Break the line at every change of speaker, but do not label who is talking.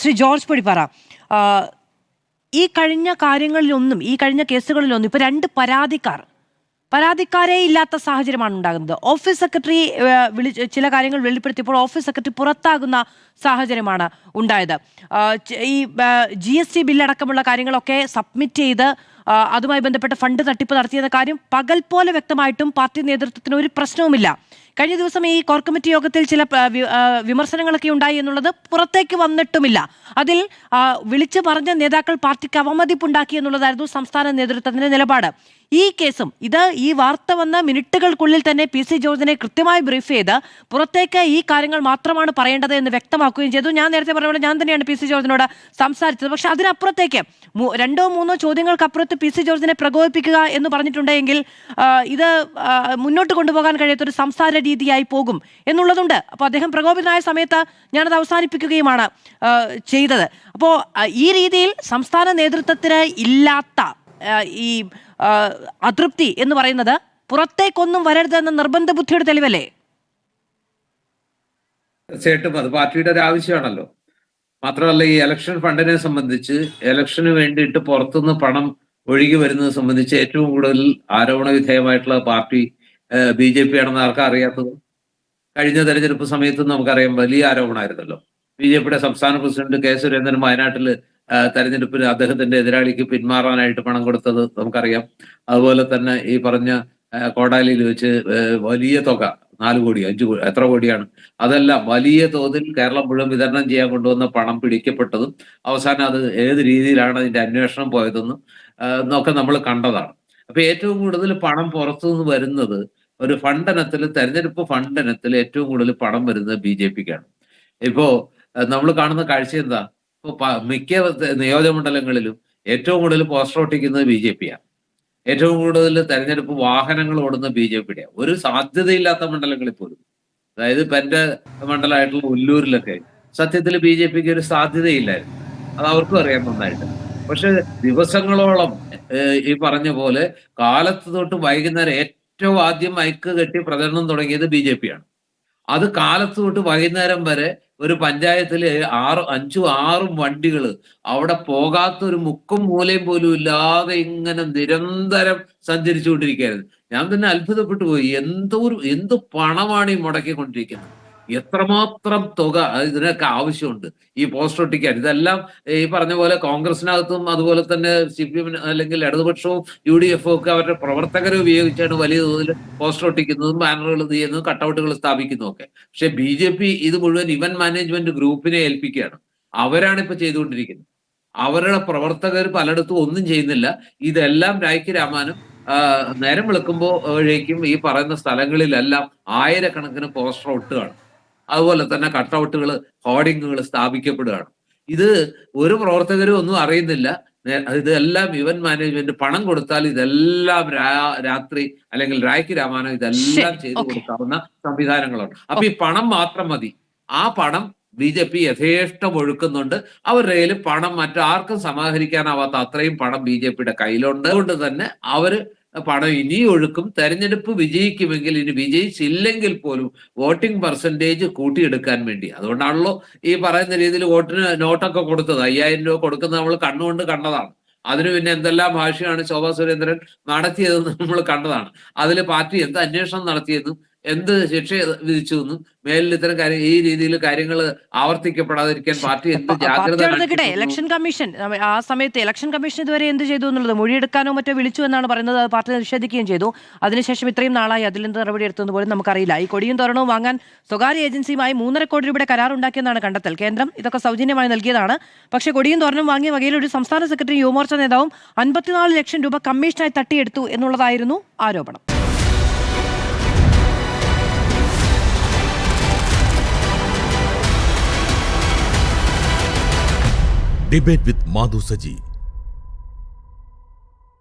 Shri George Padippara, ഈ കഴിഞ്ഞ കാര്യങ്ങളിലൊന്നും, ഈ കഴിഞ്ഞ കേസുകളിലൊന്നും ഇപ്പോൾ രണ്ട് പരാതിക്കാരേ ഇല്ലാത്ത സാഹചര്യമാണ് ഉണ്ടാകുന്നത്. ഓഫീസ് സെക്രട്ടറി ചില കാര്യങ്ങൾ വെളിപ്പെടുത്തിയപ്പോൾ ഓഫീസ് സെക്രട്ടറി പുറത്താകുന്ന സാഹചര്യമാണ് ഉണ്ടായത്. ഈ GST ബില്ലടക്കമുള്ള കാര്യങ്ങളൊക്കെ സബ്മിറ്റ് ചെയ്ത് അതുമായി ബന്ധപ്പെട്ട ഫണ്ട് തട്ടിപ്പ് നടത്തിയ കാര്യം പകൽ പോലെ വ്യക്തമായിട്ടും പാർട്ടി നേതൃത്വത്തിന് ഒരു പ്രശ്നവുമില്ല. കഴിഞ്ഞ ദിവസം ഈ കോർ കമ്മിറ്റി യോഗത്തിൽ ചില വിമർശനങ്ങളൊക്കെ ഉണ്ടായി എന്നുള്ളത് പുറത്തേക്ക് വന്നിട്ടുമില്ല. അതിൽ വിളിച്ചു പറഞ്ഞ നേതാക്കൾ പാർട്ടിക്ക് അവമതിപ്പുണ്ടാക്കി എന്നുള്ളതായിരുന്നു സംസ്ഥാന നേതൃത്വത്തിന്റെ നിലപാട്. ഈ കേസും ഈ വാർത്ത വന്ന മിനിറ്റുകൾക്കുള്ളിൽ തന്നെ PC ജോർജിനെ കൃത്യമായി ബ്രീഫ് ചെയ്ത് പുറത്തേക്ക് ഈ കാര്യങ്ങൾ മാത്രമാണ് പറയേണ്ടത് എന്ന് വ്യക്തമാക്കുകയും ചെയ്തു. ഞാൻ നേരത്തെ പറഞ്ഞ പോലെ ഞാൻ തന്നെയാണ് PC ജോർജിനോട് സംസാരിച്ചത്. പക്ഷെ അതിനപ്പുറത്തേക്ക് 2-3 ചോദ്യങ്ങൾക്കപ്പുറത്ത് PC ജോർജിനെ പ്രകോപിപ്പിക്കുക എന്ന് പറഞ്ഞിട്ടുണ്ടെങ്കിൽ ഇത് മുന്നോട്ട് കൊണ്ടുപോകാൻ കഴിയാത്തൊരു സംസാര രീതിയായി പോകും എന്നുള്ളതുണ്ട്. അപ്പോൾ അദ്ദേഹം പ്രകോപിതനായ സമയത്ത് ഞാനത് അവസാനിപ്പിക്കുകയുമാണ് ചെയ്തത്. അപ്പോൾ ഈ രീതിയിൽ സംസ്ഥാന നേതൃത്വത്തിന് ഇല്ലാത്ത ഈ അതൃപ്തി എന്ന് പറയുന്നത് പുറത്തേക്കൊന്നും വരരുതെന്ന നിർബന്ധ ബുദ്ധിയുടെ തെളിവല്ലേ?
തീർച്ചയായിട്ടും അത് പാർട്ടിയുടെ ഒരു ആവശ്യമാണല്ലോ. മാത്രമല്ല, ഈ ഇലക്ഷൻ ഫണ്ടിനെ സംബന്ധിച്ച് ഇലക്ഷന് വേണ്ടിയിട്ട് പുറത്തുനിന്ന് പണം ഒഴുകി വരുന്നത് സംബന്ധിച്ച് ഏറ്റവും കൂടുതൽ ആരോപണ വിധേയമായിട്ടുള്ള പാർട്ടി BJP ആണെന്ന് ആർക്കാ അറിയാത്തത്? കഴിഞ്ഞ തെരഞ്ഞെടുപ്പ് സമയത്തും നമുക്കറിയാം, വലിയ ആരോപണമായിരുന്നല്ലോ. BJPയുടെ സംസ്ഥാന പ്രസിഡന്റ് K സുരേന്ദ്രൻ വയനാട്ടിൽ തെരഞ്ഞെടുപ്പിൽ അദ്ദേഹത്തിന്റെ എതിരാളിക്ക് പിന്മാറാനായിട്ട് പണം കൊടുത്തത് നമുക്കറിയാം. അതുപോലെ തന്നെ ഈ പറഞ്ഞ കോടാലിയിൽ വെച്ച് വലിയ തുക 4 കോടി 5 കോടി എത്ര കോടിയാണ്, അതെല്ലാം വലിയ തോതിൽ കേരളം മുഴുവൻ വിതരണം ചെയ്യാൻ കൊണ്ടുവന്ന പണം പിടിക്കപ്പെട്ടതും അവസാനം അത് ഏത് രീതിയിലാണ് അതിന്റെ അന്വേഷണം പോയതെന്നും ഒക്കെ നമ്മൾ കണ്ടതാണ്. അപ്പൊ ഏറ്റവും കൂടുതൽ പണം പുറത്തുനിന്ന് വരുന്നത് ഒരു ഫണ്ടിനത്തിൽ, തെരഞ്ഞെടുപ്പ് ഫണ്ടിനത്തിൽ ഏറ്റവും കൂടുതൽ പണം വരുന്നത് BJPക്കാണ്. ഇപ്പോ നമ്മൾ കാണുന്ന കാഴ്ച എന്താ? ഇപ്പൊ മിക്ക നിയോജകമണ്ഡലങ്ങളിലും ഏറ്റവും കൂടുതൽ പോസ്റ്റർ ഒട്ടിക്കുന്നത് BJPയാണ്. ഏറ്റവും കൂടുതൽ തെരഞ്ഞെടുപ്പ് വാഹനങ്ങൾ ഓടുന്ന BJPയുടെയാണ്. ഒരു സാധ്യതയില്ലാത്ത മണ്ഡലങ്ങളിൽ പോലും, അതായത് ഇപ്പൊ എന്റെ മണ്ഡലമായിട്ടുള്ള ഉല്ലൂരിലൊക്കെ സത്യത്തിൽ BJPക്ക് ഒരു സാധ്യതയില്ലായിരുന്നു. അത് അവർക്കും അറിയാൻ നന്നായിട്ട്. പക്ഷെ ദിവസങ്ങളോളം ഈ പറഞ്ഞ പോലെ കാലത്ത് തൊട്ട് വൈകുന്നേരം ഏറ്റവും ആദ്യം മൈക്ക് കെട്ടി പ്രചരണം തുടങ്ങിയത് BJPയാണ്. അത് കാലത്ത് തൊട്ട് വൈകുന്നേരം വരെ ഒരു പഞ്ചായത്തില് 5-6 വണ്ടികൾ അവിടെ പോകാത്തൊരു മുക്കും മൂലയും പോലും ഇല്ലാതെ ഇങ്ങനെ നിരന്തരം സഞ്ചരിച്ചുകൊണ്ടിരിക്കുകയായിരുന്നു. ഞാൻ തന്നെ അത്ഭുതപ്പെട്ടു പോയി. എന്ത് പണമാണ് ഈ മുടക്കിക്കൊണ്ടിരിക്കുന്നത്, എത്രമാത്രം തുക ഇതിനൊക്കെ ആവശ്യമുണ്ട് ഈ പോസ്റ്റർ ഒട്ടിക്കാൻ. ഇതെല്ലാം ഈ പറഞ്ഞ പോലെ കോൺഗ്രസിനകത്തും അതുപോലെ തന്നെ CPM അല്ലെങ്കിൽ ഇടതുപക്ഷവും UDF ഒക്കെ അവരുടെ പ്രവർത്തകരെ ഉപയോഗിച്ചാണ് വലിയ തോതിൽ പോസ്റ്റർ ഒട്ടിക്കുന്നതും ബാനറുകൾ ചെയ്യുന്നതും കട്ടൗട്ടുകൾ സ്ഥാപിക്കുന്നതും ഒക്കെ. പക്ഷെ BJP ഇത് മുഴുവൻ ഇവന്റ് മാനേജ്മെന്റ് ഗ്രൂപ്പിനെ ഏൽപ്പിക്കുകയാണ്. അവരാണ് ഇപ്പൊ ചെയ്തുകൊണ്ടിരിക്കുന്നത്. അവരുടെ പ്രവർത്തകർ പലയിടത്തും ഒന്നും ചെയ്യുന്നില്ല. ഇതെല്ലാം രായ്ക്ക് രാമാനും നേരം വെളുക്കുമ്പോഴേക്കും ഈ പറയുന്ന സ്ഥലങ്ങളിലെല്ലാം ആയിരക്കണക്കിന് പോസ്റ്റർ ഒട്ടുകയാണ്. അതുപോലെ തന്നെ കട്ടൗട്ടുകൾ, ഹോർഡിങ്ങുകൾ സ്ഥാപിക്കപ്പെടുകയാണ്. ഇത് ഒരു പ്രവർത്തകരും ഒന്നും അറിയുന്നില്ല. ഇതെല്ലാം ഇവന്റ് മാനേജ്മെന്റ് പണം കൊടുത്താൽ ഇതെല്ലാം രാത്രി അല്ലെങ്കിൽ രായ്ക്ക് രാമാനം ഇതെല്ലാം ചെയ്തു കൊടുക്കാവുന്ന സംവിധാനങ്ങളുണ്ട്. അപ്പൊ ഈ പണം മാത്രം മതി. ആ പണം BJP യഥേഷ്ടം ഒഴുക്കുന്നുണ്ട്. അവരുടെ കയ്യിൽ പണം മറ്റാർക്കും സമാഹരിക്കാനാവാത്ത അത്രയും പണം BJPയുടെ കയ്യിലുണ്ട്. അതുകൊണ്ട് തന്നെ അവര് പണം ഇനി ഒഴുക്കും. തെരഞ്ഞെടുപ്പ് വിജയിക്കുമെങ്കിൽ, ഇനി വിജയിച്ചില്ലെങ്കിൽ പോലും വോട്ടിംഗ് പെർസെന്റേജ് കൂട്ടിയെടുക്കാൻ വേണ്ടി. അതുകൊണ്ടാണല്ലോ ഈ പറയുന്ന രീതിയിൽ വോട്ടിന് നോട്ടൊക്കെ കൊടുത്തത്. 5000 രൂപ കൊടുക്കുന്നത് നമ്മൾ കണ്ണുകൊണ്ട് കണ്ടതാണ്. അതിന് പിന്നെ എന്തെല്ലാം ഭാഷയാണ് ശോഭാ സുരേന്ദ്രൻ നടത്തിയതെന്ന് നമ്മൾ കണ്ടതാണ്. അതിൽ പാർട്ടി എന്ത് അന്വേഷണം നടത്തിയെന്നും എന്ത് ശിക്ഷ വിധിച്ചു എന്നും മേലിൽ ഇത്തരം കാര്യം ഈ രീതിയിൽ കാര്യങ്ങൾ ആവർത്തിക്കപ്പെടാതിരിക്കാൻ പാർട്ടി എന്ത് ജാഗ്രത.
ഇലക്ഷൻ കമ്മീഷൻ ആ സമയത്ത് ഇലക്ഷൻ കമ്മീഷൻ ഇതുവരെ എന്ത് ചെയ്തു എന്നുള്ളത്, മൊഴിയെടുക്കാനോ മറ്റോ വിളിച്ചു എന്നാണ് പറയുന്നത്. പാർട്ടി നിഷേധിക്കുകയും ചെയ്തു. അതിനുശേഷം ഇത്രയും നാളായി അതിലെന്ത് നടപടി എടുത്തെന്ന് പോലും നമുക്കറിയില്ല. ഈ കൊടിയും തോരണവും വാങ്ങാൻ സ്വകാര്യ ഏജൻസിയുമായി 3.5 കോടി രൂപയുടെ കരാറുണ്ടാക്കിയെന്നാണ് കണ്ടെത്തൽ. കേന്ദ്രം ഇതൊക്കെ സൗജന്യമായി നൽകിയതാണ്. പക്ഷേ കൊടിയും തോരണവും വാങ്ങിയ വകയിൽ ഒരു സംസ്ഥാന സെക്രട്ടറി യുവമോർച്ച നേതാവും 54 ലക്ഷം രൂപ കമ്മീഷനായി തട്ടിയെടുത്തു എന്നുള്ളതായിരുന്നു ആരോപണം.
Debate with Madhu Saji.